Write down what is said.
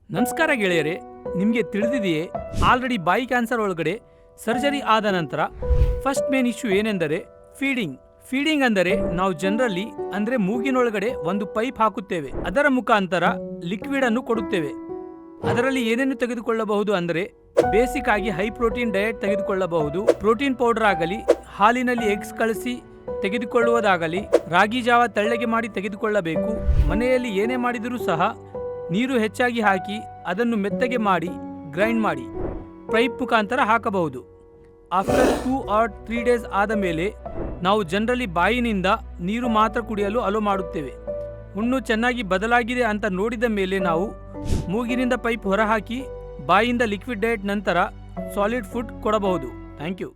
ನಮಸ್ಕಾರ ಗೆಳೆಯರೆ, ನಿಮಗೆ ತಿಳಿದಿದೆಯೇ ಆಲ್ರೆಡಿ ಬಾಯಿ ಕ್ಯಾನ್ಸರ್ ಒಳಗಡೆ ಸರ್ಜರಿ ಆದ ನಂತರ ಫಸ್ಟ್ ಮೇನ್ ಇಶ್ಯೂ ಏನೆಂದರೆ ಫೀಡಿಂಗ್ ಅಂದರೆ ನಾವು ಜನರಲಿ ಅಂದ್ರೆ ಮೂಗಿನೊಳಗಡೆ ಒಂದು ಪೈಪ್ ಹಾಕುತ್ತೇವೆ, ಅದರ ಮುಖಾಂತರ ಲಿಕ್ವಿಡ್ ಅನ್ನು ಕೊಡುತ್ತೇವೆ. ಅದರಲ್ಲಿ ಏನೇನು ತೆಗೆದುಕೊಳ್ಳಬಹುದು ಅಂದರೆ ಬೇಸಿಕ್ ಆಗಿ ಹೈ ಪ್ರೋಟೀನ್ ಡಯಟ್ ತೆಗೆದುಕೊಳ್ಳಬಹುದು, ಪ್ರೋಟೀನ್ ಪೌಡರ್ ಆಗಲಿ, ಹಾಲಿನಲ್ಲಿ ಎಗ್ಸ್ ಕಳಿಸಿ ತೆಗೆದುಕೊಳ್ಳುವುದಾಗಲಿ, ರಾಗಿ ಜಾವ ತೆಳ್ಳಗೆ ಮಾಡಿ ತೆಗೆದುಕೊಳ್ಳಬೇಕು. ಮನೆಯಲ್ಲಿ ಏನೇ ಮಾಡಿದರೂ ಸಹ ನೀರು ಹೆಚ್ಚಾಗಿ ಹಾಕಿ ಅದನ್ನು ಮೆತ್ತಗೆ ಮಾಡಿ ಗ್ರೈಂಡ್ ಮಾಡಿ ಪೈಪ್ ಮುಖಾಂತರ ಹಾಕಬಹುದು. ಆಫ್ಟರ್ 2 or 3 ಡೇಸ್ ಆದ ಮೇಲೆ ನಾವು ಜನರಲಿ ಬಾಯಿನಿಂದ ನೀರು ಮಾತ್ರ ಕುಡಿಯಲು ಅಲೋ ಮಾಡುತ್ತೇವೆ. ಹುಣ್ಣು ಚೆನ್ನಾಗಿ ಬದಲಾಗಿದೆ ಅಂತ ನೋಡಿದ ಮೇಲೆ ನಾವು ಮೂಗಿನಿಂದ ಪೈಪ್ ಹೊರಹಾಕಿ ಬಾಯಿಯಿಂದ ಲಿಕ್ವಿಡ್ ಡಯಟ್ ನಂತರ ಸಾಲಿಡ್ ಫುಡ್ ಕೊಡಬಹುದು. Thank you.